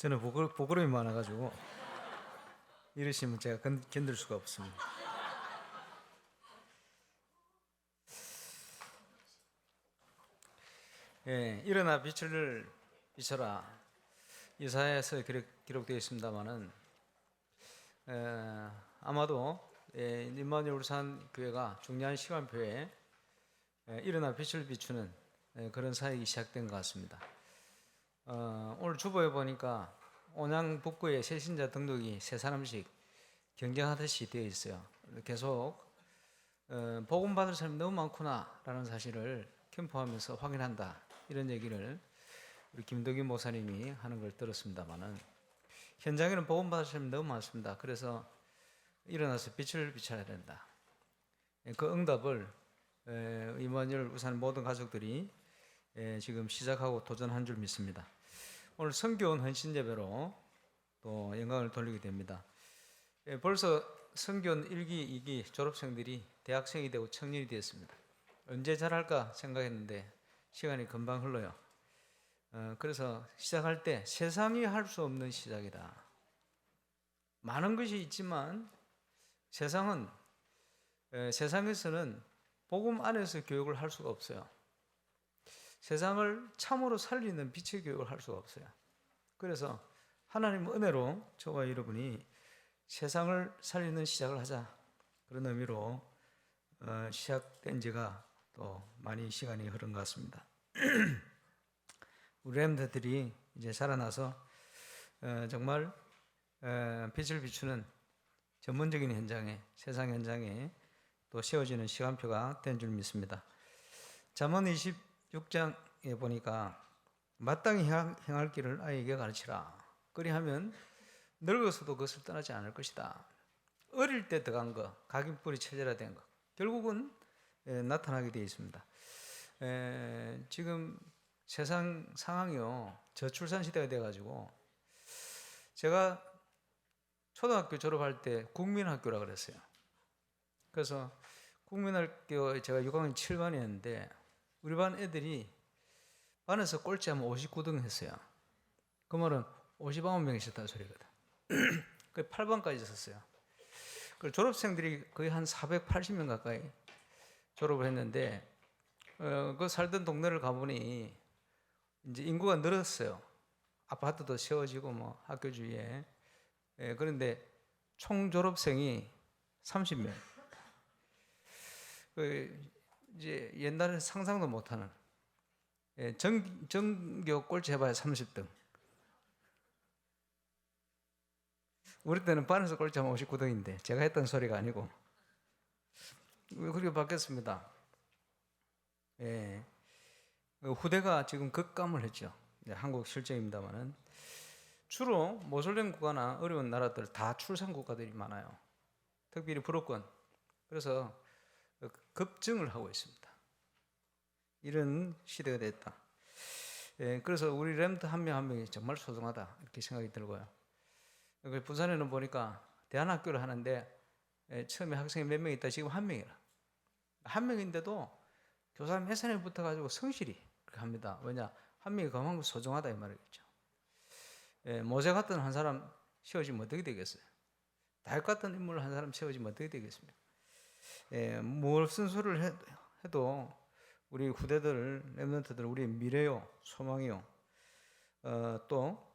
저는 부끄러움이 많아가지고 이러시면 제가 견딜 수가 없습니다. 예, 일어나 빛을 비춰라. 이사야에서 기록되어 있습니다만은 아마도 임마누엘 울산 교회가 중요한 시간표에 일어나 빛을 비추는 그런 사역이 시작된 것 같습니다. 오늘 주보에 보니까 온양 북구의 새신자 등록이 세 사람씩 경쟁하듯이 되어 있어요. 계속 복음 받을 사람이 너무 많구나라는 사실을 캠프하면서 확인한다, 이런 얘기를 우리 김덕인 목사님이 하는 걸 들었습니다만은, 현장에는 복음 받을 사람이 너무 많습니다. 그래서 일어나서 빛을 비춰야 된다. 그 응답을 임마누엘 울산 모든 가족들이 지금 시작하고 도전한 줄 믿습니다. 오늘 성교원 헌신 예배로 또 영광을 돌리게 됩니다. 벌써 성교원 1기, 2기 졸업생들이 대학생이 되고 청년이 되었습니다. 언제 잘할까 생각했는데 시간이 금방 흘러요. 그래서 시작할 때 세상이 할 수 없는 시작이다. 많은 것이 있지만 세상에서는 복음 안에서 교육을 할 수가 없어요. 세상을 참으로 살리는 빛의 교육을 할 수가 없어요. 그래서 하나님 은혜로 저와 여러분이 세상을 살리는 시작을 하자, 그런 의미로 시작된 지가 또 많이 시간이 흐른 것 같습니다. 우리 렘들이 이제 살아나서 정말 빛을 비추는 전문적인 현장에, 세상 현장에 또 세워지는 시간표가 된 줄 믿습니다. 잠언 26장에 보니까 마땅히 행할 길을 아이에게 가르치라. 그리하면 늙어서도 그것을 떠나지 않을 것이다. 어릴 때 들어간 거, 각인뿌리 체질화된 거, 결국은 나타나게 되어 있습니다. 지금 세상 상황이요, 저출산 시대가 돼가지고, 제가 초등학교 졸업할 때 국민학교라 그랬어요. 그래서 국민학교 제가 6학년 7반이었는데 우리 반 애들이 반에서 꼴찌하면 59등 했어요. 그 말은 59명이 있었다는 소리거든. 그 8반까지 있었어요. 그 졸업생들이 거의 한 480명 가까이 졸업을 했는데, 그 살던 동네를 가보니 이제 인구가 늘었어요. 아파트도 세워지고 뭐 학교 주위에. 그런데 총 졸업생이 30명. 이제 옛날에 상상도 못하는, 전교 꼴찌 해봐야 30등. 우리 때는 반에서 꼴찌하면 59등인데 제가 했던 소리가 아니고 그렇게 바뀌었습니다. 후대가 지금 급감을 했죠. 한국 실정입니다만은 주로 모슬렘 국가나 어려운 나라들 다 출산 국가들이 많아요. 특별히 불어권. 그래서 급증을 하고 있습니다. 이런 시대가 됐다. 그래서 우리 렘트 한 명 한 명이 정말 소중하다, 이렇게 생각이 들고요. 부산에는 보니까 대안학교를 하는데 처음에 학생이 몇 명 있다, 지금 한 명이라. 한 명인데도 교사님 햇산에 붙어가지고 성실히 그렇게 합니다. 왜냐? 한 명이 그만큼 소중하다, 이 말이겠죠. 모세 같은 한 사람 세워지면 어떻게 되겠어요? 다윗 같은 인물 한 사람 세워지면 어떻게 되겠습니까? 무슨 소리를 해도 우리 후대들, 렘넌트들, 우리의 미래요, 소망이요, 또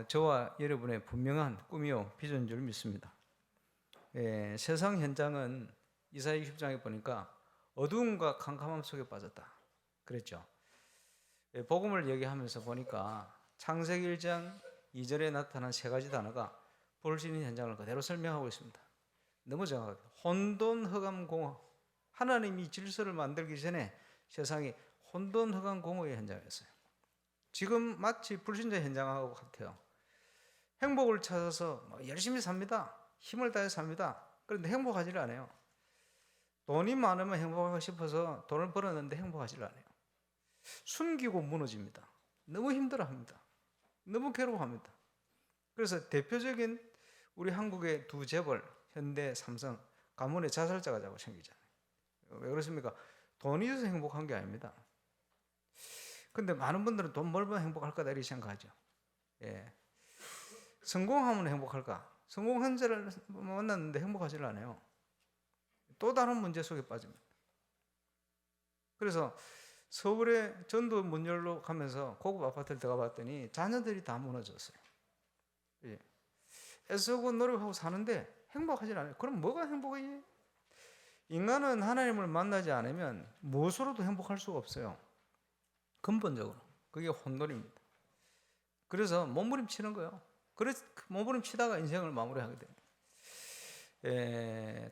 저와 여러분의 분명한 꿈이요, 비전인 줄 믿습니다. 세상 현장은 이사야 60장에 보니까 어두움과 캄캄함 속에 빠졌다 그랬죠. 복음을 얘기하면서 보니까 창세기 1장 2절에 나타난 세 가지 단어가 볼 수 있는 현장을 그대로 설명하고 있습니다. 너무 정확하게. 혼돈, 흑암, 공허. 하나님이 질서를 만들기 전에 세상이 혼돈, 흑암, 공허의 현장이었어요. 지금 마치 불신자 현장하고 같아요. 행복을 찾아서 열심히 삽니다. 힘을 다해 삽니다. 그런데 행복하지를 않아요. 돈이 많으면 행복하고 싶어서 돈을 벌었는데 행복하지를 않아요. 숨기고 무너집니다. 너무 힘들어합니다. 너무 괴로워합니다. 그래서 대표적인 우리 한국의 두 재벌, 현대, 삼성, 가문의 자살자가 자꾸 생기잖아요. 왜 그렇습니까? 돈이 있어서 행복한 게 아닙니다. 근데 많은 분들은 돈 벌면 행복할 거다 이렇게 생각하죠. 성공하면 행복할까? 성공한 자를 만났는데 행복하지 않아요. 또 다른 문제 속에 빠집니다. 그래서 서울에 전도 문 열러 가면서 고급 아파트를 들어가 봤더니 자녀들이 다 무너졌어요. 예. 애쓰고 노력하고 사는데 행복하지 않아요. 그럼 뭐가 행복해? 인간은 하나님을 만나지 않으면 무엇으로도 행복할 수가 없어요. 근본적으로. 그게 혼돈입니다. 그래서 몸부림치는 거예요. 그래서 몸부림치다가 인생을 마무리하게 됩니다.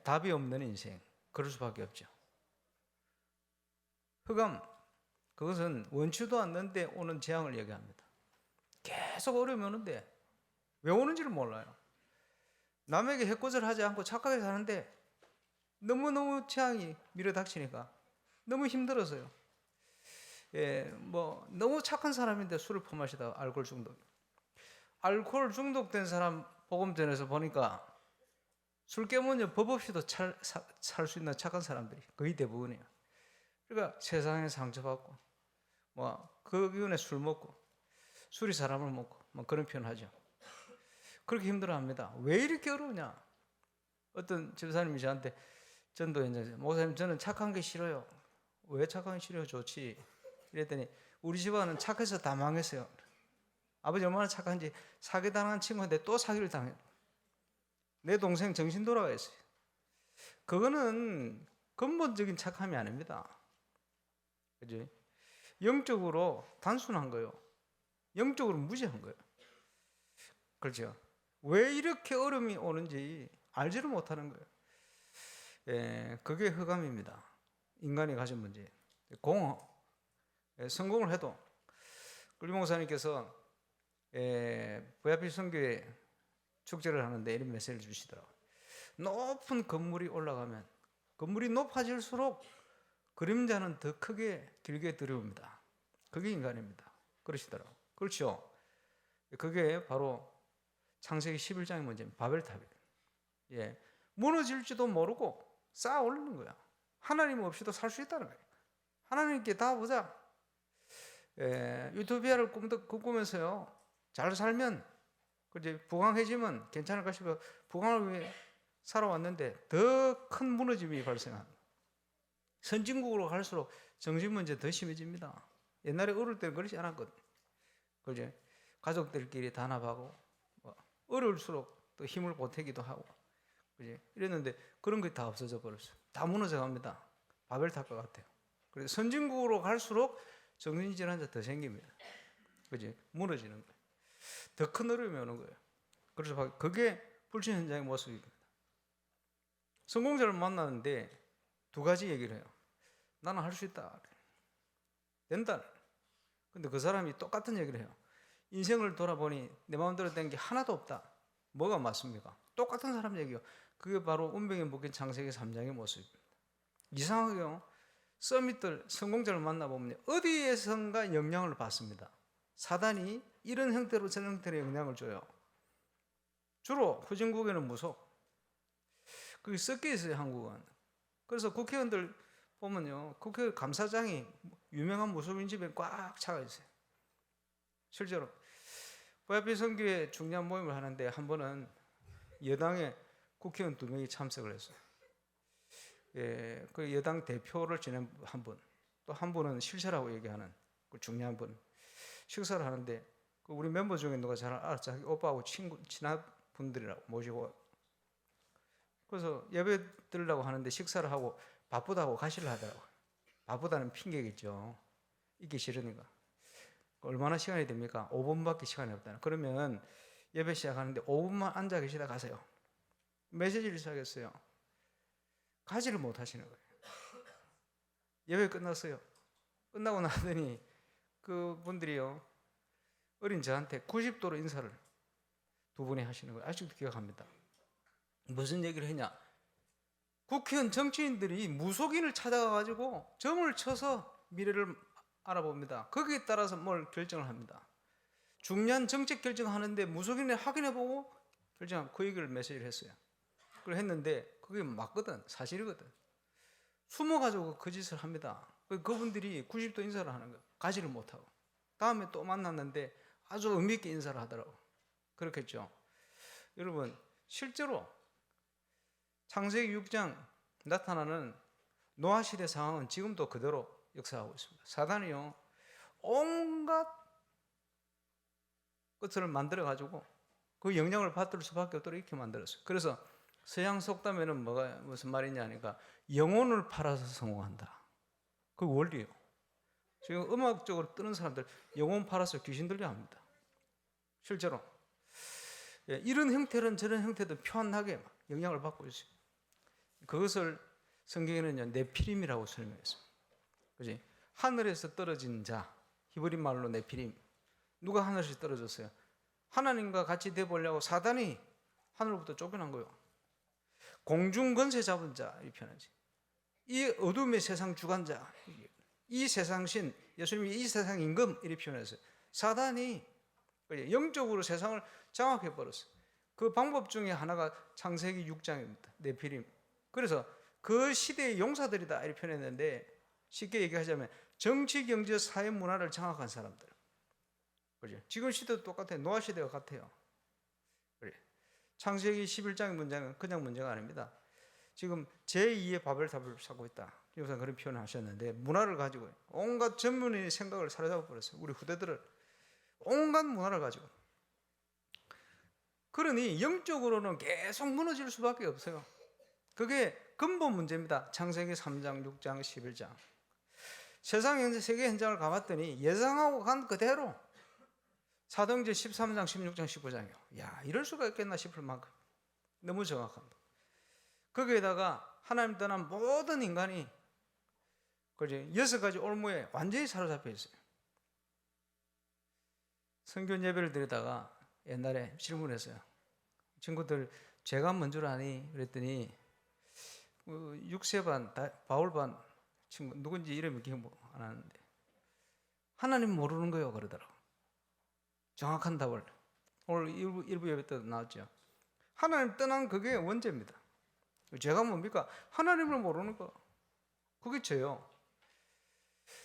답이 없는 인생. 그럴 수밖에 없죠. 흑암. 그것은 원치도 않는데 오는 재앙을 얘기합니다. 계속 어려움이 오는데 왜 오는지를 몰라요. 남에게 해코지를 하지 않고 착하게 사는데 너무너무 재앙이 밀어닥치니까 너무 힘들어서요. 너무 착한 사람인데 술을 퍼마시다가 알코올 중독. 알코올 중독된 사람 복음 전에서 보니까 술 깨면 법 없이도 살 수 있는 착한 사람들이 거의 대부분이에요. 그러니까 세상에 상처받고 그 기운에 술 먹고 술이 사람을 먹고 그런 표현하죠. 그렇게 힘들어합니다. 왜 이렇게 어려우냐? 어떤 집사님이 저한테 전도 현장에서 목사님 저는 착한 게 싫어요. 왜 착한 게 싫어요? 좋지. 이랬더니 우리 집안은 착해서 다 망했어요. 아버지 얼마나 착한지 사기당한 친구한테 또 사기를 당해요. 내 동생 정신 돌아가 있어요. 그거는 근본적인 착함이 아닙니다. 그지? 영적으로 단순한 거예요. 영적으로 무지한 거예요. 그렇죠? 왜 이렇게 어려움이 오는지 알지를 못하는 거예요. 그게 흑암입니다. 인간이 가진 문제. 공허. 성공을 해도 끌리 목사님께서 VIP 선교회 축제를 하는데 이런 메시지를 주시더라고요. 높은 건물이 올라가면 건물이 높아질수록 그림자는 더 크게 길게 들어옵니다. 그게 인간입니다. 그러시더라고요. 그렇죠? 그게 바로 창세기 11장의 문제입니다. 바벨탑이에요. 무너질지도 모르고 쌓아 올리는 거야. 하나님 없이도 살 수 있다는 거예요. 하나님께 다 보자. 유토피아를 꿈꾸면서요. 잘 살면 그제 부강해지면 괜찮을까 싶어 부강을 위해 살아왔는데 더 큰 무너짐이 발생합니다. 선진국으로 갈수록 정신 문제 더 심해집니다. 옛날에 어릴 때는 그렇지 않았거든. 그제 가족들끼리 단합하고 어려울수록 또 힘을 보태기도 하고 그제 이랬는데 그런 게 다 없어져 버렸어요. 다 무너져 갑니다. 바벨탑과 같아요. 그래서 선진국으로 갈수록 정신질환자 더 생깁니다. 그지? 무너지는 거예요. 더 큰 어려움이 오는 거예요. 그래서 그게 불신 현장의 모습입니다. 성공자를 만나는데 두 가지 얘기를 해요. 나는 할 수 있다. 된다. 근데 그 사람이 똑같은 얘기를 해요. 인생을 돌아보니 내 마음대로 된 게 하나도 없다. 뭐가 맞습니까? 똑같은 사람 얘기요. 그게 바로 운명에 묶인 창세기 3장의 모습입니다. 이상하게요. 서밋들 성공자를 만나보면 어디에선가 영향을 받습니다. 사단이 이런 형태로 저런 형태로 영향을 줘요. 주로 후진국에는 무속. 그게 섞여 있어요. 한국은. 그래서 국회의원들 보면요. 국회 감사장이 유명한 무속인 집에 꽉 차가 있어요. 실제로 VIP 선교회 중요한 모임을 하는데 한 번은 여당의 국회의원 2명이 참석을 했어요. 그 여당 대표를 지낸 한 분, 또 한 분은 실세라고 얘기하는 그 중요한 분 식사를 하는데 그 우리 멤버 중에 누가 잘 알아 자기 오빠하고 친한 분들이라고 모시고 그래서 예배 드리려고 하는데 식사를 하고 바쁘다고 가시를 하더라고요. 바쁘다는 핑계겠죠. 있기 싫으니까. 얼마나 시간이 됩니까? 5분밖에 시간이 없다는. 그러면 예배 시작하는데 5분만 앉아 계시다 가세요. 메시지를 시작했어요. 가지를 못 하시는 거예요. 예배 끝났어요. 끝나고 나더니 그 분들이요. 어린 저한테 90도로 인사를 두 분이 하시는 거예요. 아직도 기억합니다. 무슨 얘기를 했냐? 국회의원 정치인들이 무속인을 찾아가가지고 점을 쳐서 미래를 알아봅니다. 거기에 따라서 뭘 결정을 합니다. 중요한 정책 결정하는데 무속인을 확인해보고 결정한 그 얘기를 메시지를 했어요. 그걸 했는데 그게 맞거든. 사실이거든. 숨어가지고 그 짓을 합니다. 그분들이 90도 인사를 하는 거예요. 가지를 못하고. 다음에 또 만났는데 아주 의미 있게 인사를 하더라고. 그렇겠죠. 여러분 실제로 창세기 6장 나타나는 노아시대 상황은 지금도 그대로 역사하고 있습니다. 사단이요 온갖 것을 만들어가지고 그 영향을 받을 수밖에 없도록 이렇게 만들었어요. 그래서 서양 속담에는 무슨 말이냐 하니까 영혼을 팔아서 성공한다. 그 원리예요. 지금 음악적으로 뜨는 사람들 영혼 팔아서 귀신 들려 합니다. 실제로 이런 형태는 저런 형태도 표현하게 영향을 받고 있어요. 그것을 성경에는요 네피림이라고 설명했어요. 그지? 하늘에서 떨어진 자, 히브리 말로 네피림. 누가 하늘에서 떨어졌어요? 하나님과 같이 되보려고 사단이 하늘로부터 쫓겨난 거예요. 공중 권세 잡은 자 이 표현하지. 이 어둠의 세상 주관자, 이 세상신, 예수님이 이 세상 임금 이렇게 표현했어요. 사단이 영적으로 세상을 장악해 버렸어요. 그 방법 중에 하나가 창세기 6장입니다. 네피림. 그래서 그 시대의 용사들이다 이렇게 표현했는데 쉽게 얘기하자면 정치, 경제, 사회, 문화를 장악한 사람들. 그죠? 지금 시대도 똑같아요. 노아 시대와 같아요. 그래. 창세기 11장의 문장은 그냥 문제가 아닙니다. 지금 제2의 바벨탑을 쌓고 있다. 여기서 그런 표현을 하셨는데 문화를 가지고 온갖 전문인의 생각을 사로잡아 버렸어요. 우리 후대들을 온갖 문화를 가지고. 그러니 영적으로는 계속 무너질 수밖에 없어요. 그게 근본 문제입니다. 창세기 3장, 6장, 11장. 세상 현재 세계 현장을 가봤더니 예상하고 간 그대로 사도행전 13장, 16장, 19장이요. 야, 이럴 수가 있겠나 싶을 만큼 너무 정확합니다. 거기에다가 하나님 떠난 모든 인간이 그지 6가지 올무에 완전히 사로잡혀 있어요. 성경 예배를 드리다가 옛날에 질문했어요. 친구들 죄가 뭔 줄 아니? 그랬더니 6세반 바울반 친구 누군지 이름이 기억 안 하는데 하나님 모르는 거예요 그러더라고. 정확한 답을 오늘 일부 예배 때도 나왔죠. 하나님 떠난 그게 원죄입니다. 죄가 뭡니까? 하나님을 모르는 거. 그게 죄요.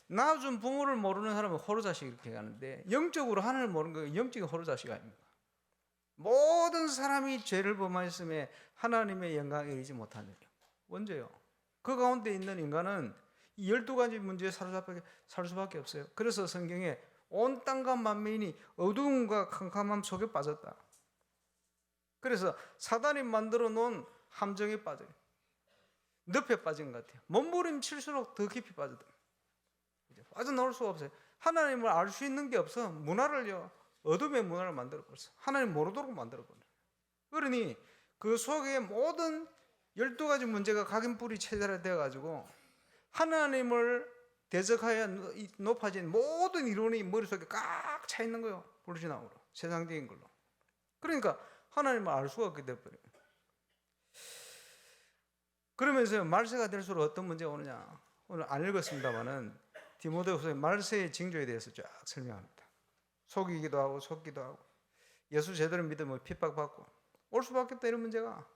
낳아준 부모를 모르는 사람은 호로자식 이렇게 하는데 영적으로 하나님을 모르는 거 영적인 호로자식 아닙니까? 모든 사람이 죄를 범하였음에 하나님의 영광에 이르지 못하는 일. 원죄요. 그 가운데 있는 인간은 이 12가지 문제에 살 수밖에 없어요. 그래서 성경에 온 땅과 만민이 어두움과 캄캄함 속에 빠졌다. 그래서 사단이 만들어 놓은 함정에 빠져요. 늪에 빠진 것 같아요. 몸부림칠수록 더 깊이 빠져요. 빠져나올 수가 없어요. 하나님을 알 수 있는 게 없어. 문화를요, 어둠의 문화를 만들어버렸어. 하나님 모르도록 만들어버려요. 그러니 그 속에 모든 12가지 문제가 각인뿌리 체제화되어가지고 하나님을 대적하여 높아진 모든 이론이 머릿속에 꽉 차 있는 거예요. 불신앙으로. 세상적인 걸로. 그러니까 하나님을 알 수가 없게 돼버려요. 그러면서 말세가 될수록 어떤 문제가 오느냐. 오늘 안 읽었습니다만은 디모데후서의 말세의 징조에 대해서 쫙 설명합니다. 속이기도 하고 속기도 하고 예수 제대로 믿으면 핍박받고 올 수밖에 없다 이런 문제가.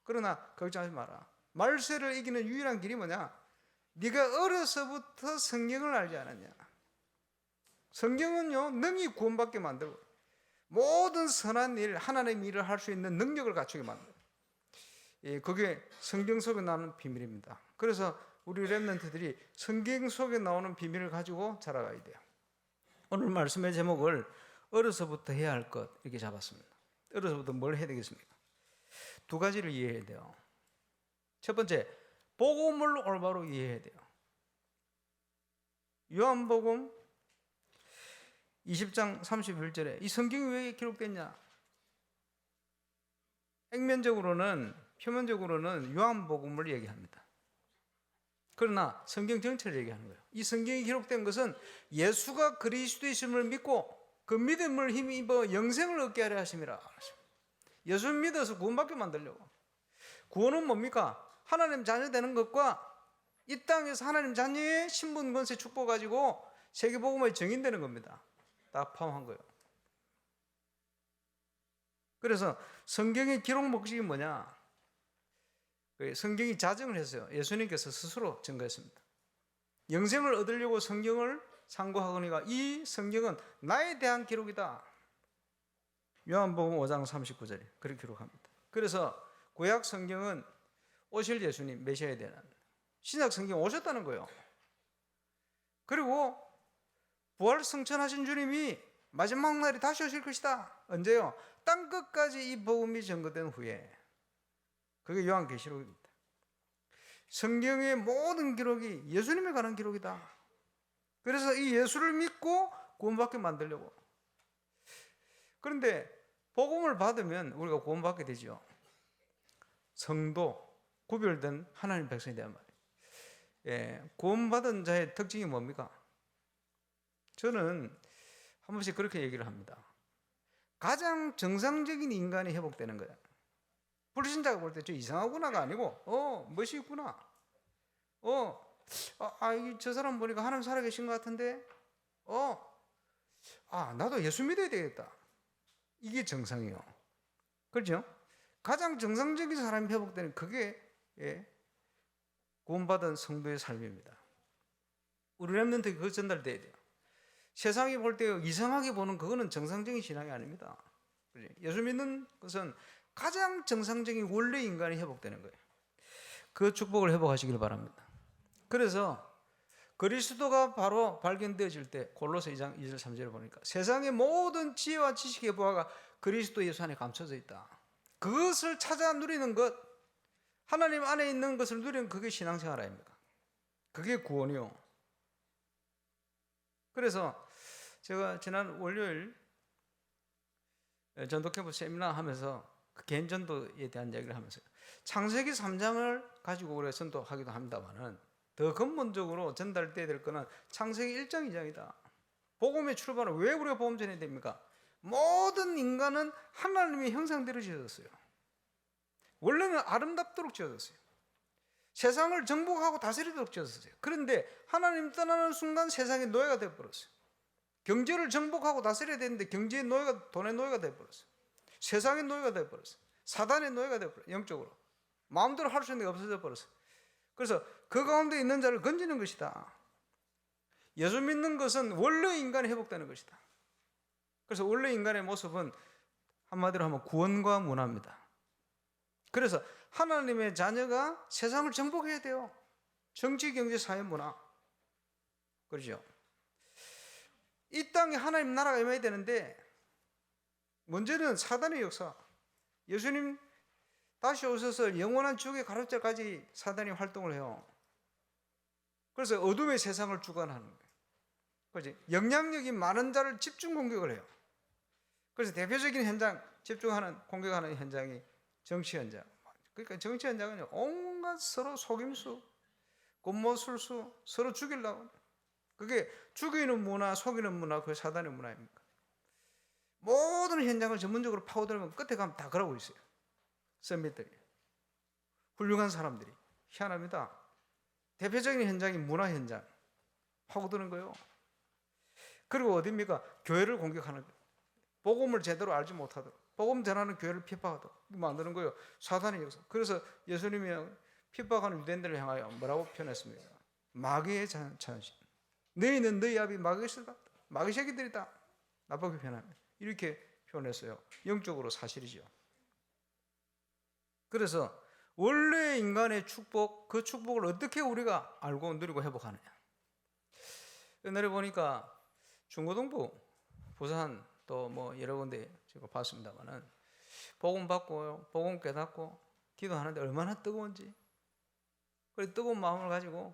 그러나 걱정하지 마라. 말세를 이기는 유일한 길이 뭐냐? 네가 어려서부터 성경을 알지 않았냐? 성경은요 능히 구원받게 만들고 모든 선한 일, 하나님의 일을 할 수 있는 능력을 갖추게 만들어요. 그게 성경 속에 나오는 비밀입니다. 그래서 우리 렘넌트들이 성경 속에 나오는 비밀을 가지고 자라가야 돼요. 오늘 말씀의 제목을 어려서부터 해야 할 것 이렇게 잡았습니다. 어려서부터 뭘 해야 되겠습니까? 2가지를 이해해야 돼요. 첫 번째, 복음을 올바로 이해해야 돼요. 요한복음 20장 31절에 이 성경이 왜 기록됐냐? 표면적으로는 요한복음을 얘기합니다. 그러나 성경 전체를 얘기하는 거예요. 이 성경이 기록된 것은 예수가 그리스도이심을 믿고 그 믿음을 힘입어 영생을 얻게 하려 하심이라. 예수를 믿어서 구원받게 만들려고. 구원은 뭡니까? 하나님 자녀 되는 것과 이 땅에서 하나님 자녀의 신분 권세 축복 가지고 세계복음에 정인되는 겁니다. 다 포함한 거예요. 그래서 성경의 기록 목적이 뭐냐? 성경이 자증을 했어요. 예수님께서 스스로 증거했습니다. 영생을 얻으려고 성경을 상고하거니와 이 성경은 나에 대한 기록이다. 요한복음 5장 39절에 그렇게 기록합니다. 그래서 구약 성경은 오실 예수님, 메시아에 대한, 신약 성경 오셨다는 거예요. 그리고 부활 승천하신 주님이 마지막 날에 다시 오실 것이다. 언제요? 땅 끝까지 이 복음이 전거된 후에. 그게 요한계시록입니다. 성경의 모든 기록이 예수님에 관한 기록이다. 그래서 이 예수를 믿고 구원받게 만들려고. 그런데 복음을 받으면 우리가 구원받게 되죠. 성도, 구별된 하나님 백성이 되는 말이에요. 예, 구원받은 자의 특징이 뭡니까? 저는 한 번씩 그렇게 얘기를 합니다. 가장 정상적인 인간이 회복되는 거예요. 불신자가 볼 때 저 이상하구나가 아니고 멋이 있구나. 저 사람 보니까 하나님 살아계신 것 같은데 나도 예수 믿어야 되겠다. 이게 정상이에요. 그렇죠? 가장 정상적인 사람이 회복되는 그게 구원받은 성도의 삶입니다. 우리 렘넌트에게 그거 전달돼야 돼요. 세상이 볼 때 이상하게 보는 그거는 정상적인 신앙이 아닙니다. 예수 믿는 것은 가장 정상적인 원래 인간이 회복되는 거예요. 그 축복을 회복하시길 바랍니다. 그래서 그리스도가 바로 발견되어질 때 골로새 2장 2절 3절을 보니까 세상의 모든 지혜와 지식의 보화가 그리스도 예수 안에 감춰져 있다. 그것을 찾아 누리는 것, 하나님 안에 있는 것을 누리는 그게 신앙생활 아닙니까? 그게 구원이요. 그래서 제가 지난 월요일 전도캠프 세미나 하면서 그 개인 전도에 대한 이야기를 하면서 창세기 3장을 가지고 우리가 전도하기도 합니다만은 더 근본적으로 전달돼야 될 거는 창세기 1장 2장이다. 복음의 출발은 왜 우리가 복음 전해야 됩니까? 모든 인간은 하나님의 형상대로 지어졌어요. 원래는 아름답도록 지어졌어요. 세상을 정복하고 다스리도록 지어졌어요. 그런데 하나님 떠나는 순간 세상의 노예가 되어버렸어요. 경제를 정복하고 다스려야 되는데 경제의 노예가, 돈의 노예가 되어버렸어요. 세상의 노예가 되어버렸어요. 사단의 노예가 되어버렸어요. 영적으로 마음대로 할 수 있는 게 없어져 버렸어요. 그래서 그 가운데 있는 자를 건지는 것이다. 예수 믿는 것은 원래 인간이 회복되는 것이다. 그래서 원래 인간의 모습은 한마디로 하면 구원과 문화입니다. 그래서 하나님의 자녀가 세상을 정복해야 돼요. 정치, 경제, 사회, 문화. 그렇죠? 이 땅에 하나님 나라가 임해야 되는데 문제는 사단의 역사. 예수님 다시 오셔서 영원한 지옥에 가를 때까지 사단이 활동을 해요. 그래서 어둠의 세상을 주관하는 거예요. 그렇지? 영향력이 많은 자를 집중 공격을 해요. 그래서 대표적인 현장, 집중하는, 공격하는 현장이 정치 현장. 그러니까 정치 현장은 온갖 서로 속임수, 곤모술수, 서로 죽이려고. 그게 죽이는 문화, 속이는 문화, 그게 사단의 문화입니까? 모든 현장을 전문적으로 파고들면 끝에 가면 다 그러고 있어요. 선배들이. 훌륭한 사람들이. 희한합니다. 대표적인 현장이 문화 현장. 파고드는 거예요. 그리고 어디입니까? 교회를 공격하는 거예요. 복음을 제대로 알지 못하도록. 복음 전하는 교회를 핍박하도록 만드는 거예요. 사단의 역사. 그래서 예수님이 핍박하는 유대인들을 향하여 뭐라고 표현했습니까? 마귀의 자존심. 너희는 너희 아비 마귀새다. 마귀 새끼들이다. 나쁘게 표현합니다. 이렇게 표현했어요. 영적으로 사실이죠. 그래서 원래 인간의 축복, 그 축복을 어떻게 우리가 알고 누리고 회복하느냐. 옛날에 보니까 중고등부, 부산 또 뭐 여러 군데 제가 봤습니다만은 복음 받고 복음 깨닫고 기도하는데 얼마나 뜨거운지. 그래 뜨거운 마음을 가지고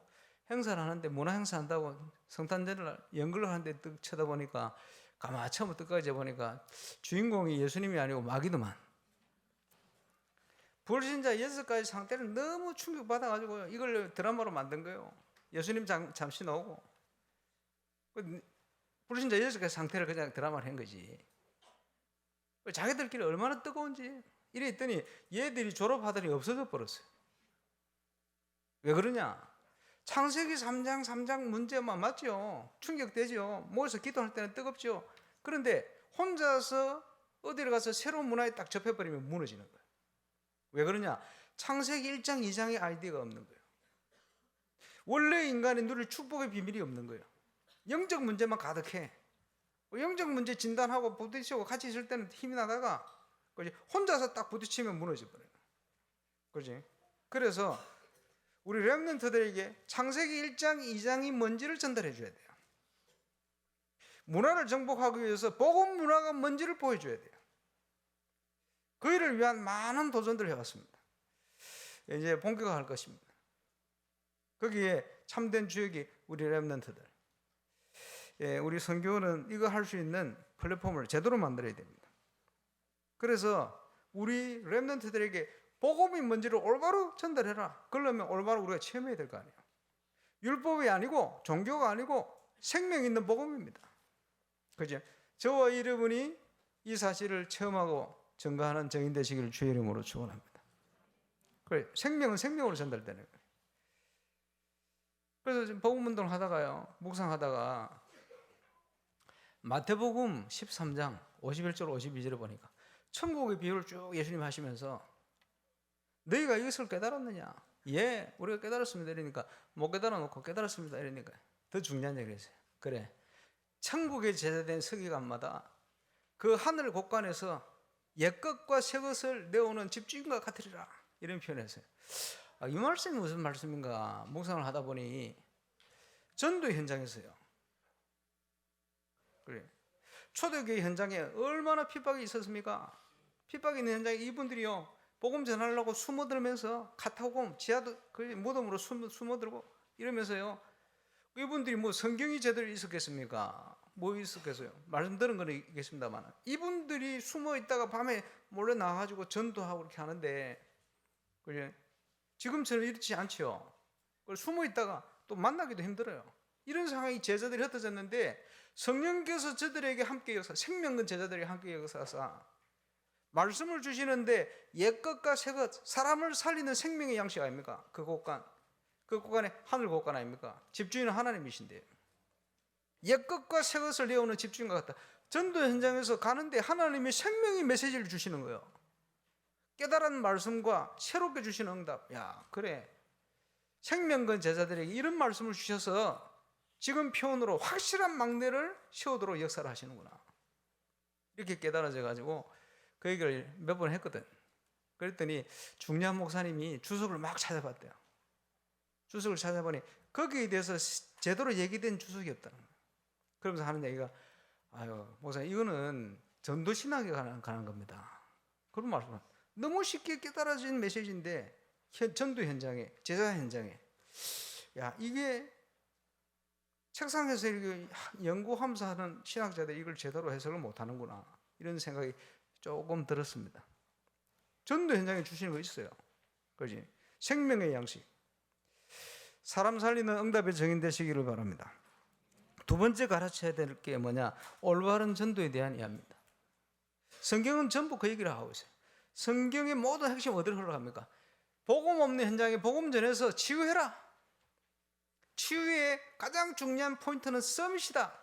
행사를 하는데 문화 행사 한다고 성탄절을 연극을 하는데 뜩 쳐다보니까 가만 처음부터 끝까지 보니까 주인공이 예수님이 아니고 마귀더만. 불신자 6가지 상태를 너무 충격받아가지고 이걸 드라마로 만든 거예요. 예수님 잠시 나오고 불신자 6가지 상태를 그냥 드라마를 한 거지. 자기들끼리 얼마나 뜨거운지. 이래 있더니 얘들이 졸업하더니 없어져 버렸어요. 왜 그러냐? 창세기 3장 문제만 맞죠? 충격되죠? 모여서 기도할 때는 뜨겁죠? 그런데 혼자서 어디를 가서 새로운 문화에 딱 접해버리면 무너지는 거예요. 왜 그러냐? 창세기 1장 2장의 아이디어가 없는 거예요. 원래 인간이 누릴 축복의 비밀이 없는 거예요. 영적 문제만 가득해. 영적 문제 진단하고 부딪히고 같이 있을 때는 힘이 나다가 그지? 혼자서 딱 부딪히면 무너져 버려요. 그지? 그래서 우리 렘넌트들에게 창세기 1장, 2장이 뭔지를 전달해 줘야 돼요. 문화를 정복하기 위해서 복음 문화가 뭔지를 보여줘야 돼요. 그 일을 위한 많은 도전들을 해왔습니다. 이제 본격화할 것입니다. 거기에 참된 주역이 우리 렘넌트들. 우리 선교는 이거 할 수 있는 플랫폼을 제대로 만들어야 됩니다. 그래서 우리 렘넌트들에게 복음이 뭔지를 올바로 전달해라. 그러려면 올바로 우리가 체험해야 될 거 아니에요. 율법이 아니고 종교가 아니고 생명 있는 복음입니다. 그죠? 저와 여러분이 이 사실을 체험하고 증거하는 증인 되시기를 주의 이름으로 축원합니다. 그래, 생명은 생명으로 전달되는 거예요. 그래서 지금 복음 운동을 하다가요, 묵상하다가 마태복음 13장 51절 52절을 보니까 천국의 비유를 쭉 예수님 하시면서 너희가 이것을 깨달았느냐? 예, 우리가 깨달았습니다. 이러니까 못 깨달아 놓고 깨달았습니다. 이러니까 더 중요한 얘기를 했어요. 그래, 천국에 제자된 서기관마다 그 하늘 곳간에서 옛것과 새것을 내오는 집주인과 같으리라, 이런 표현을 했어요. 이 말씀이 무슨 말씀인가 묵상을 하다 보니 전도 현장에서요. 그래, 초대교회 현장에 얼마나 핍박이 있었습니까? 핍박이 있는 현장에 이분들이요, 복음 전하려고 숨어들면서 카타콤 지하도 그 무덤으로 숨어들고 이러면서요, 이분들이 뭐 성경이 제대로 있었겠습니까? 뭐 있었겠어요? 말씀 들은 건 있겠습니다만 이분들이 숨어 있다가 밤에 몰래 나와가지고 전도하고 이렇게 하는데, 그래, 지금처럼 이렇지 않죠. 숨어 있다가 또 만나기도 힘들어요. 이런 상황이 제자들이 흩어졌는데 성령께서 저들에게 함께 역사, 생명근 제자들이 함께 역사하사 말씀을 주시는데 옛것과 새것, 사람을 살리는 생명의 양식 아닙니까? 그 곳간에 하늘 곳간 아닙니까? 집주인은 하나님이신데 옛것과 새것을 내오는 집주인과 같다. 전도 현장에서 가는데 하나님이 생명의 메시지를 주시는 거예요. 깨달은 말씀과 새롭게 주시는 응답. 야, 그래, 생명근 제자들에게 이런 말씀을 주셔서 지금 표현으로 확실한 막내를 세우도록 역사를 하시는구나, 이렇게 깨달아져 가지고 그 얘기를 몇 번 했거든. 그랬더니 중요한 목사님이 주석을 막 찾아봤대요. 주석을 찾아보니 거기에 대해서 제대로 얘기된 주석이 없다는 거예요. 그러면서 하는 얘기가, 아유 목사님, 이거는 전도신학에 관한 겁니다. 그런 말씀을, 너무 쉽게 깨달아진 메시지인데 전도 현장에, 제자 현장에, 야, 이게 책상에서 이렇게 연구하면서 하는 신학자들이 이걸 제대로 해석을 못하는구나, 이런 생각이 조금 들었습니다. 전도 현장에 주시는 거 있어요. 그렇지? 생명의 양식, 사람 살리는 응답의 증인 되시기를 바랍니다. 두 번째 가르쳐야 될 게 뭐냐? 올바른 전도에 대한 이야기입니다. 성경은 전부 그 얘기를 하고 있어요. 성경의 모든 핵심 어디로 흘러갑니까? 복음 없는 현장에 복음 전해서 치유해라. 치유의 가장 중요한 포인트는 서밋이다.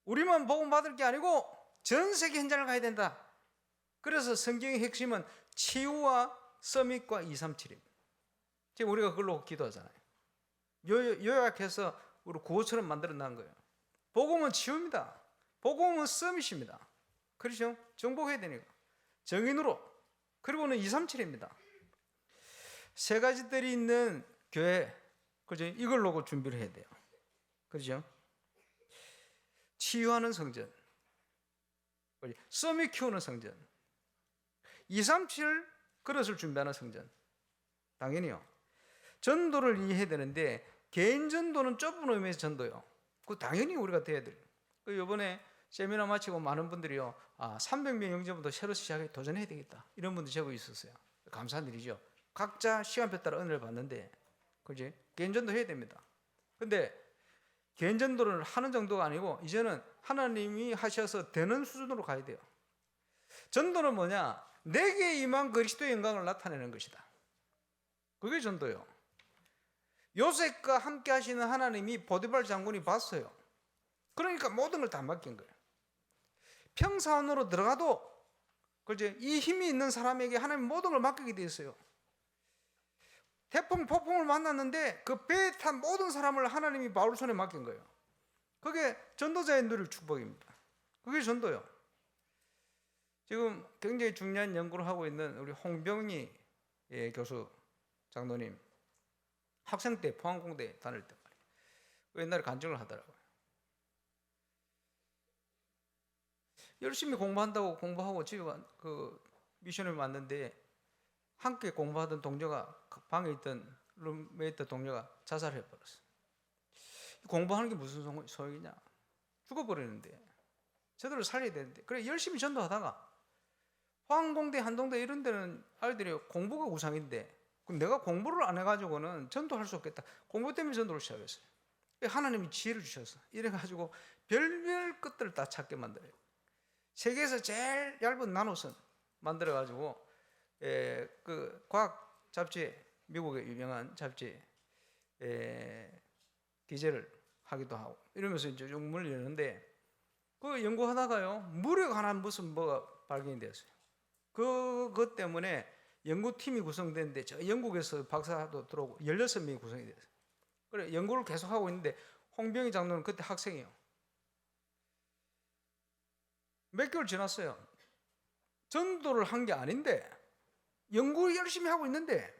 우리만 복음 받을 게 아니고 전 세계 현장을 가야 된다. 그래서 성경의 핵심은 치유와 서밋과 237입니다. 지금 우리가 그걸로 기도하잖아요. 요약해서 우리 구호처럼 만들어 놓은 거예요. 복음은 치유입니다. 복음은 서밋입니다. 그렇죠? 정복해야 되니까. 정인으로. 그리고는 237입니다. 세 가지들이 있는 교회, 그죠? 이걸 놓고 준비를 해야 돼요. 그렇죠? 치유하는 성전, 서밋 키우는 성전, 237 그릇을 준비하는 성전. 당연히요. 전도를 이해해야 되는데 개인 전도는 좁은 의미에서 전도요. 그 당연히 우리가 돼야 돼요. 이번에 세미나 마치고 많은 분들이요, 300명 영접부터 새로 시작해 도전해야 되겠다, 이런 분들 제법 있었어요. 감사한 일이죠. 각자 시간표에 따라 은혜를 받는데, 그지? 개인 전도 해야 됩니다. 근데 개인 전도를 하는 정도가 아니고 이제는 하나님이 하셔서 되는 수준으로 가야 돼요. 전도는 뭐냐? 내게 임한 그리스도의 영광을 나타내는 것이다. 그게 전도예요. 요셉과 함께 하시는 하나님이 보디발 장군이 봤어요. 그러니까 모든 걸 다 맡긴 거예요. 평사원으로 들어가도 그렇지? 이 힘이 있는 사람에게 하나님 모든 걸 맡기게 돼 있어요. 태풍, 폭풍을 만났는데 그 배에 탄 모든 사람을 하나님이 바울 손에 맡긴 거예요. 그게 전도자의 누릴 축복입니다. 그게 전도요. 지금 굉장히 중요한 연구를 하고 있는 우리 홍병희 교수 장로님, 학생 때 포항공대 다닐 때 말이에요. 옛날에 간증을 하더라고요. 열심히 공부한다고 공부하고 집에 미션을 왔는데 함께 공부하던 동료가, 방에 있던 룸메이트 동료가 자살해버렸어요. 공부하는 게 무슨 소용이냐? 죽어버리는데 저들을 살려야 되는데, 그래 열심히 전도하다가 포항공대, 한동대 이런 데는 아이들이 공부가 우상인데 내가 공부를 안 해가지고는 전도할 수 없겠다. 공부 때문에 전도를 시작했어요. 하나님이 지혜를 주셔서 이래가지고 별별 것들을 다 찾게 만들어요. 세계에서 제일 얇은 나노선 만들어가지고 그 과학 잡지, 미국의 유명한 잡지 기재를 하기도 하고 이러면서 이제 연구를 여는데, 그 연구하다가요 물에 관한 무슨 뭐가 발견이 되었어요. 그것 때문에 연구팀이 구성됐는데 저 영국에서 박사도 들어오고 16명이 구성이 됐어요. 그래 연구를 계속하고 있는데 홍병희 장로는 그때 학생이에요. 몇 개월 지났어요. 전도를 한 게 아닌데 연구를 열심히 하고 있는데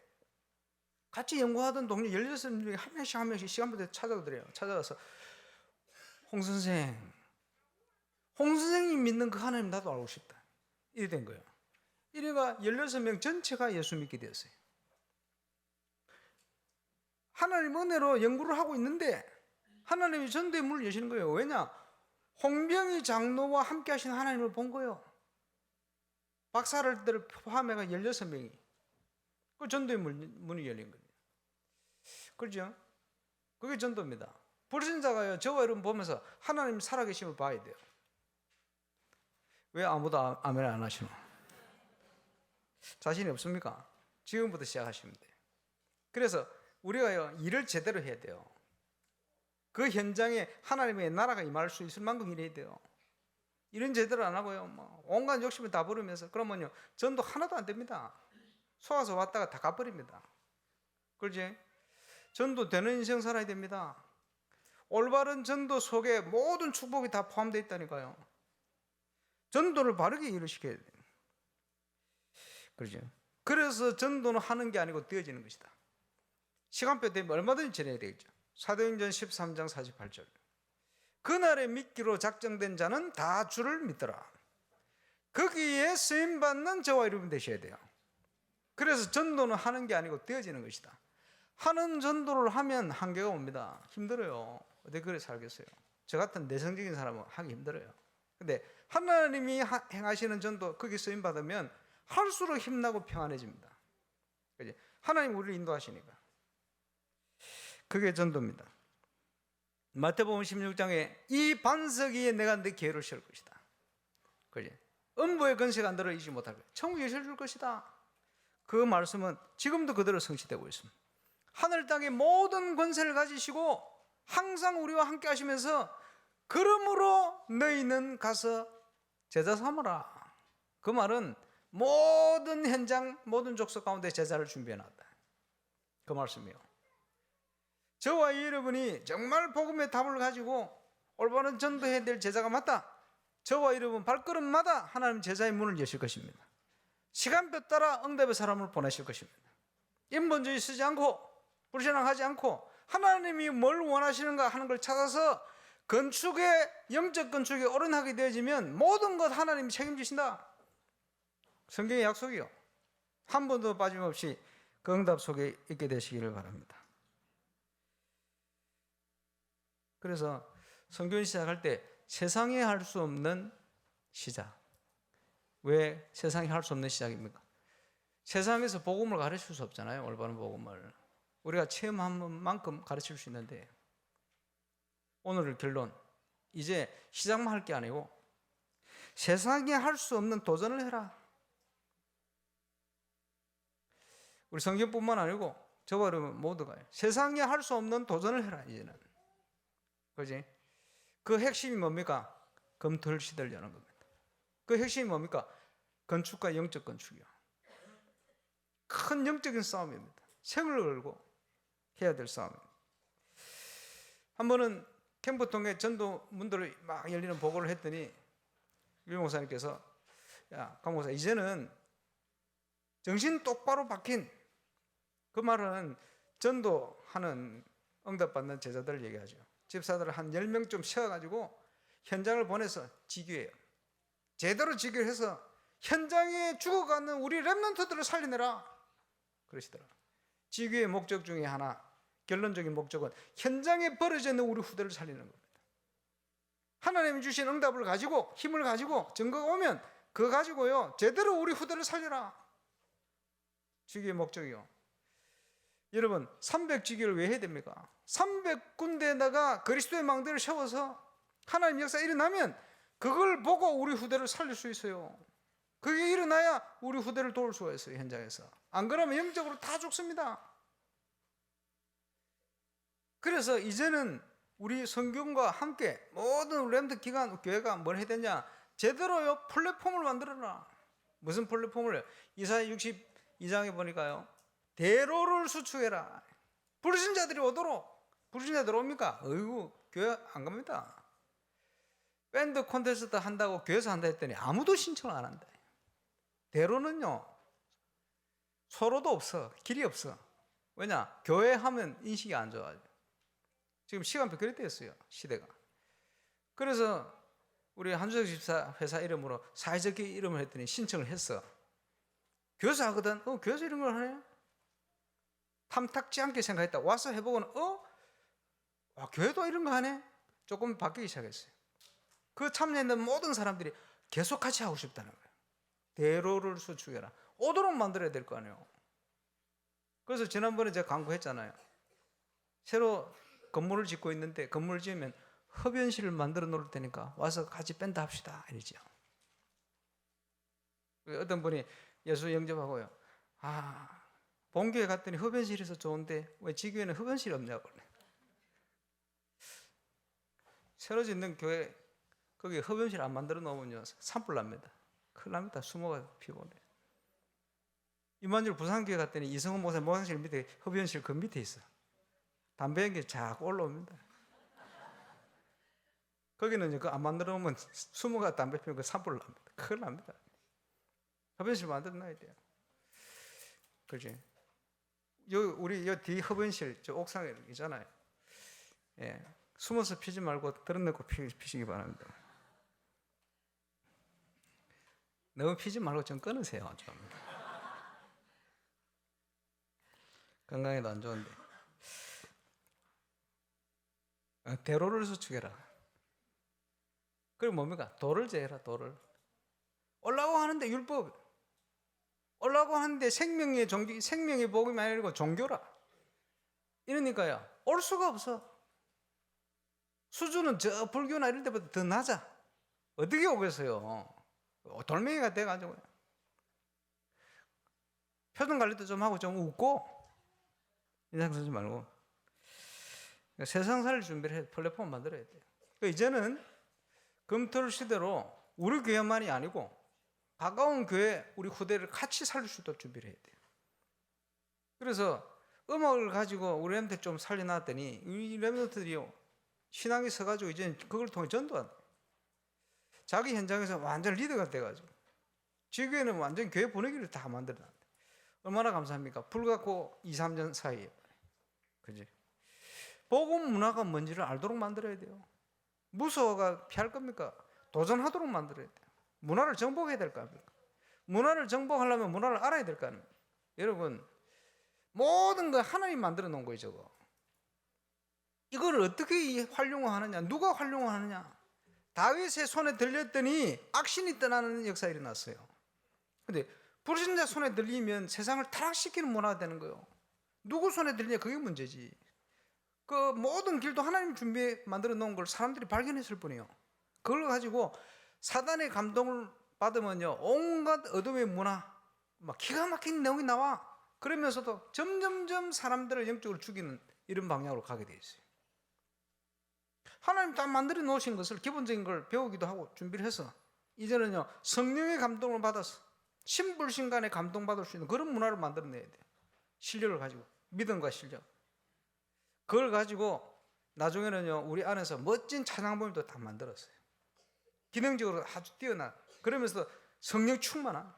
같이 연구하던 동료 16명 중에 한 명씩 시간부터 찾아오더래요. 찾아와서 홍 선생님 믿는 그 하나님 나도 알고 싶다. 이래 된 거예요. 이래가 16명 전체가 예수 믿게 되었어요. 하나님 은혜로 연구를 하고 있는데 하나님이 전도의 문을 여시는 거예요. 왜냐? 홍병희 장로와 함께 하신 하나님을 본 거예요. 박사를 포함해가 16명이 그 전도의 문이 열린 거예요. 그렇죠? 그게 전도입니다. 불신자가요 저와 여러분 보면서 하나님 살아계심을 봐야 돼요. 왜 아무도 아멘 안 하시노? 자신이 없습니까? 지금부터 시작하시면 돼요. 그래서 우리가요 일을 제대로 해야 돼요. 그 현장에 하나님의 나라가 임할 수 있을 만큼 일해야 돼요. 일은 제대로 안 하고요 뭐 온갖 욕심을 다 부르면서 그러면요 전도 하나도 안 됩니다. 속아서 왔다가 다 가버립니다. 그렇지? 전도 되는 인생 살아야 됩니다. 올바른 전도 속에 모든 축복이 다 포함되어 있다니까요. 전도를 바르게 일을 시켜야 돼요. 그렇죠? 그래서 전도는 하는 게 아니고 되어지는 것이다. 시간표 되면 얼마든지 전해야 되겠죠. 사도행전 13장 48절. 그날에 믿기로 작정된 자는 다 주를 믿더라. 거기에 쓰임받는 저와 여러분 되셔야 돼요. 그래서 전도는 하는 게 아니고 되어지는 것이다. 하는 전도를 하면 한계가 옵니다. 힘들어요. 어떻게 그래 살겠어요? 저 같은 내성적인 사람은 하기 힘들어요. 근데 하나님이 행하시는 전도 거기 쓰임받으면 할수록 힘나고 평안해집니다. 그치? 하나님 우리를 인도하시니까. 그게 전도입니다. 마태복음 16장에 이 반석 위에 내가 내 계를 세울 것이다. 그지? 음부의 권세가 너를 이기지 못할 거야. 천국에 열줄 것이다. 그 말씀은 지금도 그대로 성취되고 있습니다. 하늘 땅의 모든 권세를 가지시고 항상 우리와 함께 하시면서 그러므로 너희는 가서 제자 삼으라. 그 말은 모든 현장, 모든 족속 가운데 제자를 준비해놨다. 그 말씀이요. 저와 여러분이 정말 복음의 답을 가지고 올바른 전도해야 될 제자가 맞다. 저와 여러분 발걸음마다 하나님 제자의 문을 여실 것입니다. 시간표 따라 응답의 사람을 보내실 것입니다. 인본주의 쓰지 않고 불신앙하지 않고 하나님이 뭘 원하시는가 하는 걸 찾아서 영적 건축에 어른하게 되어지면 모든 것 하나님이 책임지신다. 성경의 약속이요. 한 번도 빠짐없이 그 응답 속에 있게 되시기를 바랍니다. 그래서 성경 시작할 때 세상에 할 수 없는 시작. 왜 세상에 할 수 없는 시작입니까? 세상에서 복음을 가르칠 수 없잖아요. 올바른 복음을. 우리가 체험한 만큼 가르칠 수 있는데 오늘 결론. 이제 시작만 할 게 아니고 세상에 할 수 없는 도전을 해라. 우리 성경뿐만 아니고 저와 여러분 모두가 세상에 할 수 없는 도전을 해라. 이제는. 그지? 그 핵심이 뭡니까? 검토를 시들려는 겁니다. 그 핵심이 뭡니까? 건축과 영적 건축이요. 큰 영적인 싸움입니다. 생을 걸고 해야 될 싸움입니다. 한 번은 캠프 통해 전도 문들을 막 열리는 보고를 했더니 유 목사님께서, 야, 강 목사, 이제는 정신 똑바로 박힌, 그 말은 전도하는 응답받는 제자들을 얘기하죠. 집사들을 한 10명쯤 세워가지고 현장을 보내서 지교해요. 제대로 지교해서 현장에 죽어가는 우리 렘넌트들을 살려내라 그러시더라. 지교의 목적 중에 하나, 결론적인 목적은 현장에 벌어져 있는 우리 후대를 살리는 겁니다. 하나님이 주신 응답을 가지고, 힘을 가지고 증거가 오면 그거 가지고요 제대로 우리 후대를 살려라. 지교의 목적이요. 여러분, 300지교를 왜 해야 됩니까? 300군데에다가 그리스도의 망대를 세워서 하나님 역사 일어나면 그걸 보고 우리 후대를 살릴 수 있어요. 그게 일어나야 우리 후대를 도울 수가 있어요, 현장에서. 안 그러면 영적으로 다 죽습니다. 그래서 이제는 우리 성경과 함께 모든 렘넌트 기관 교회가 뭘 해야 되냐, 제대로요 플랫폼을 만들어라. 무슨 플랫폼을? 이사야 62장에 보니까요, 대로를 수축해라. 불신자들이 오도록. 불신자들 옵니까? 어이구, 교회 안 갑니다. 밴드 콘테스트 한다고 교회에서 한다 했더니 아무도 신청을 안 한다. 대로는요 서로도 없어, 길이 없어. 왜냐? 교회 하면 인식이 안 좋아요. 지금 시간표 그래 되었어요, 시대가. 그래서 우리 한주석 집사 회사 이름으로 사회적 이름을 했더니 신청을 했어. 교회에서 하거든. 교회에서 이런 걸 하네? 탐탁지 않게 생각했다. 와서 해보고는 교회도 이런 거 하네? 조금 바뀌기 시작했어요. 그 참여했는 모든 사람들이 계속 같이 하고 싶다는 거예요. 대로를 수축해라. 오도록 만들어야 될 거 아니에요. 그래서 지난번에 제가 광고했잖아요. 새로 건물을 짓고 있는데 건물을 지으면 흡연실을 만들어 놓을 테니까 와서 같이 밴드 합시다 이러죠. 어떤 분이 예수 영접하고요, 본교회 갔더니 흡연실에서 좋은데 왜 지교회는 흡연실이 없냐고. 새로 짓는 교회 거기 흡연실 안 만들어 놓으면요 산불 납니다. 큰일 납니다. 수모가 피곤해. 이만주 부산교회 갔더니 이성훈 목사 목상실 밑에 흡연실 그 밑에 있어. 담배 연기 자꾸 올라옵니다. 거기는 이제 안 만들어 놓으면 수모가 담배 피우면 그 산불 납니다. 큰일 납니다. 흡연실 만들어 놔야 돼요. 그렇지? 우리 뒤 흡연실 저 옥상에 있잖아요. 예, 숨어서 피지 말고 드러내고 피시기 바랍니다. 너무 피지 말고 좀 끊으세요. 좀. 건강에도 안 좋은데. 대로를 수축해라. 그리고 뭡니까? 도를 제해라. 도를. 올라고 하는데 율법. 올라고 하는데 생명의 복음이 아니고 종교라. 이러니까요, 올 수가 없어. 수준은 저 불교나 이런 데보다 더 낮아. 어떻게 오겠어요? 돌멩이가 돼가지고. 표정 관리도 좀 하고 좀 웃고 인상 쓰지 말고. 세상 살릴 준비를 해. 플랫폼 만들어야 돼요. 이제는 검토를 시대로 우리 교회만이 아니고 가까운 교회 우리 후대를 같이 살릴 수 있도록 준비를 해야 돼요. 그래서 음악을 가지고 우리 렘넌트 좀 살려놨더니 이 렘넌트들이요 신앙이 서가지고 이제 그걸 통해 전도한다. 자기 현장에서 완전 리더가 돼가지고 지교회는 완전 교회 분위기를 다 만들어놨다. 얼마나 감사합니까? 불과 2, 3년 사이에. 그지? 복음 문화가 뭔지를 알도록 만들어야 돼요. 무서워가 피할 겁니까? 도전하도록 만들어야 돼요. 문화를 정복해야 될 거 아닙니까? 문화를 정복하려면 문화를 알아야 될 거 아닙니까? 여러분, 모든 거 하나님 만들어 놓은 거예요, 저거. 이걸 어떻게 활용하느냐? 누가 활용하느냐? 다윗의 손에 들렸더니 악신이 떠나는 역사가 일어났어요. 근데 불신자 손에 들리면 세상을 타락시키는 문화가 되는 거예요. 누구 손에 들리냐? 그게 문제지. 그 모든 길도 하나님 준비해 만들어 놓은 걸 사람들이 발견했을 뿐이에요. 그걸 가지고 사단의 감동을 받으면요 온갖 어둠의 문화 막 기가 막힌 내용이 나와. 그러면서도 점점점 사람들을 영적으로 죽이는 이런 방향으로 가게 돼 있어요. 하나님 다 만들어 놓으신 것을 기본적인 걸 배우기도 하고 준비를 해서 이제는요 성령의 감동을 받아서 신불신간에 감동받을 수 있는 그런 문화를 만들어내야 돼요. 실력을 가지고 믿음과 실력 그걸 가지고 나중에는요 우리 안에서 멋진 찬양 모임도 다 만들었어요. 기능적으로 아주 뛰어난, 그러면서 성령 충만한,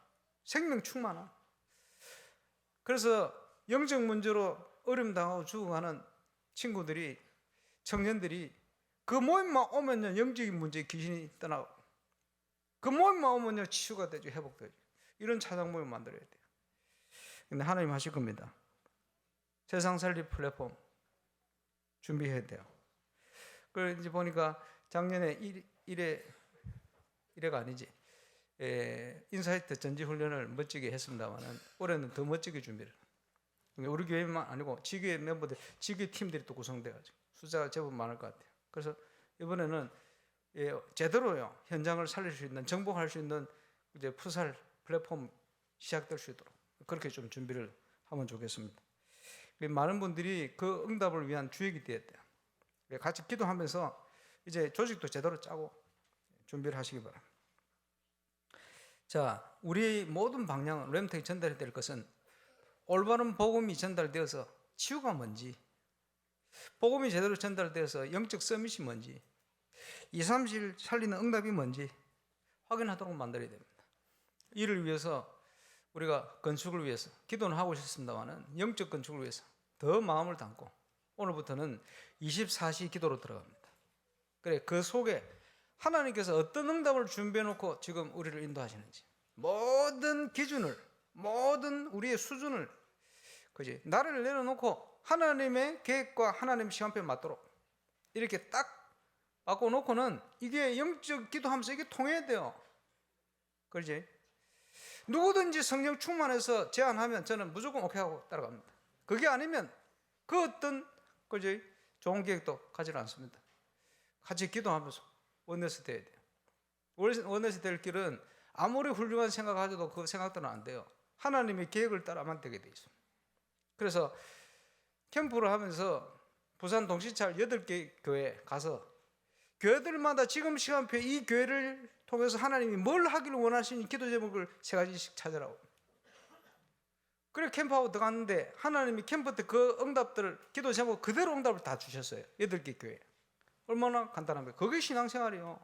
생명 충만한. 그래서 영적 문제로 어려움 당하고 죽어가는 친구들이, 청년들이 그 모임만 오면요 영적인 문제 귀신이 떠나고, 그 모임만 오면요 치유가 되죠, 회복되죠. 이런 찬양 모임 만들어야 돼요. 근데 하나님 하실 겁니다. 세상 살리 플랫폼 준비해야 돼요. 그래서 이제 보니까 작년에 1회가 아니지, 인사이트 전지훈련을 멋지게 했습니다만 올해는 더 멋지게 준비를. 우리 교회만 아니고 지교회 멤버들, 지교회 팀들이 또 구성돼가지고 숫자가 제법 많을 것 같아요. 그래서 이번에는 제대로요 현장을 살릴 수 있는, 정복할 수 있는 이제 푸살 플랫폼 시작될 수 있도록 그렇게 좀 준비를 하면 좋겠습니다. 많은 분들이 그 응답을 위한 주역이 되어야 돼요. 같이 기도하면서 이제 조직도 제대로 짜고 준비를 하시기 바랍니다. 자, 우리 모든 방향은 렘텍이 전달해야 될 것은 올바른 복음이 전달되어서 치유가 뭔지, 복음이 제대로 전달되어서 영적 서밋이 뭔지, 2, 3일 살리는 응답이 뭔지 확인하도록 만들어야 됩니다. 이를 위해서 우리가 건축을 위해서 기도는 하고 싶습니다만 영적 건축을 위해서 더 마음을 담고 오늘부터는 24시 기도로 들어갑니다. 그래, 그 속에 하나님께서 어떤 응답을 준비해 놓고 지금 우리를 인도하시는지, 모든 기준을, 모든 우리의 수준을, 그지, 나를 내려놓고 하나님의 계획과 하나님의 시간표에 맞도록 이렇게 딱 바꿔놓고는 이게 영적 기도하면서 이게 통해야 돼요. 그렇지? 누구든지 성령 충만해서 제안하면 저는 무조건 오케이 하고 따라갑니다. 그게 아니면 그 어떤, 그지, 좋은 계획도 가지 않습니다. 같이 기도하면서 원내스 돼야 돼요. 원내스 될 길은 아무리 훌륭한 생각 가져도 그 생각들은 안 돼요. 하나님의 계획을 따라만 되게 돼 있습니다. 그래서 캠프를 하면서 부산 동시찰 8개 교회 가서 교회들마다 지금 시간표에 이 교회를 통해서 하나님이 뭘 하기를 원하시는 기도 제목을 3가지씩 찾으라고. 그래 캠프하고 들어갔는데 하나님이 캠프 때 그 응답들을, 기도 제목 그대로 응답을 다 주셨어요. 8개 교회. 얼마나 간단합니까? 그게 신앙생활이요.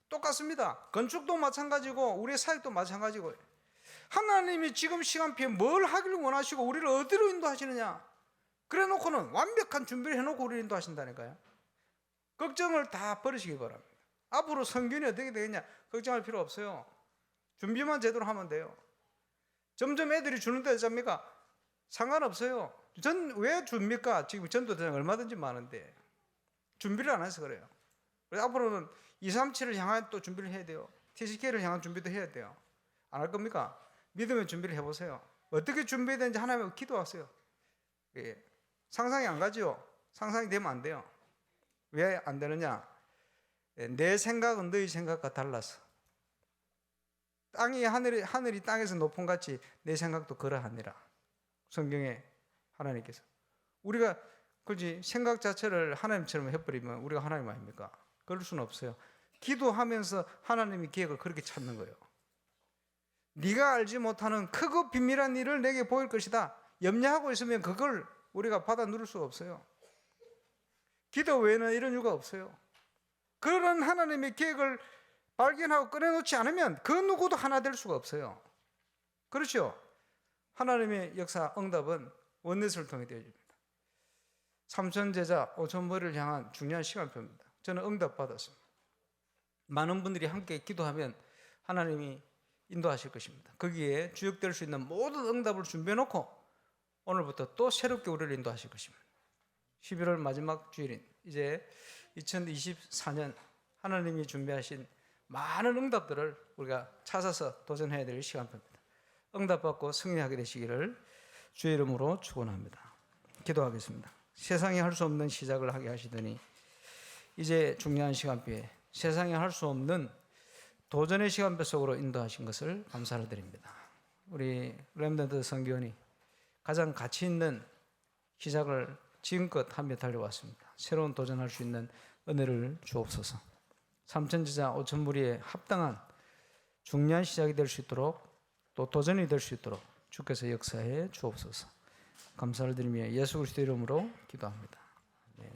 똑같습니다. 건축도 마찬가지고 우리의 사역도 마찬가지고, 하나님이 지금 시간표에 뭘 하기를 원하시고 우리를 어디로 인도하시느냐, 그래 놓고는 완벽한 준비를 해놓고 우리를 인도하신다니까요. 걱정을 다 버리시기 바랍니다. 앞으로 성균이 어떻게 되겠냐 걱정할 필요 없어요. 준비만 제대로 하면 돼요. 점점 애들이 주는데 어쩝니까? 상관없어요. 전 왜 줍니까? 지금 전도대장 얼마든지 많은데 준비를 안 해서 그래요. 그래서 앞으로는 237을 향한 또 준비를 해야 돼요. TCK를 향한 준비도 해야 돼요. 안 할 겁니까? 믿으면 준비를 해보세요. 어떻게 준비해야 되는지 하나님께 기도하세요. 예. 상상이 안 가죠? 상상이 되면 안 돼요. 왜 안 되느냐? 내 생각은 너희 생각과 달라서. 땅이 하늘이 땅에서 높은 같이 내 생각도 그러하니라. 성경에 하나님께서. 우리가 그렇지 생각 자체를 하나님처럼 해버리면 우리가 하나님 아닙니까? 그럴 수는 없어요. 기도하면서 하나님의 계획을 그렇게 찾는 거예요. 네가 알지 못하는 크고 비밀한 일을 내게 보일 것이다. 염려하고 있으면 그걸 우리가 받아 누릴 수가 없어요. 기도 외에는 이런 이유가 없어요. 그런 하나님의 계획을 발견하고 꺼내놓지 않으면 그 누구도 하나 될 수가 없어요. 그렇죠? 하나님의 역사 응답은 원넷을 통해 되어집니다. 3천 제자 5천 머리를 향한 중요한 시간표입니다. 저는 응답 받았습니다. 많은 분들이 함께 기도하면 하나님이 인도하실 것입니다. 거기에 주역될 수 있는 모든 응답을 준비해 놓고 오늘부터 또 새롭게 우리를 인도하실 것입니다. 11월 마지막 주일인 이제 2024년 하나님이 준비하신 많은 응답들을 우리가 찾아서 도전해야 될 시간표입니다. 응답받고 승리하게 되시기를 주의 이름으로 축원합니다. 기도하겠습니다. 세상이 할 수 없는 시작을 하게 하시더니 이제 중요한 시간표에 세상이 할 수 없는 도전의 시간표 속으로 인도하신 것을 감사를 드립니다. 우리 렘넌트 선교원이 가장 가치 있는 시작을 지금껏 하며 달려왔습니다. 새로운 도전할 수 있는 은혜를 주옵소서. 3천 제자 5천 무리에 합당한 중요한 시작이 될 수 있도록 또 도전이 될 수 있도록 주께서 역사해 주옵소서. 감사를 드리며 예수 그리스도 이름으로 기도합니다. 네.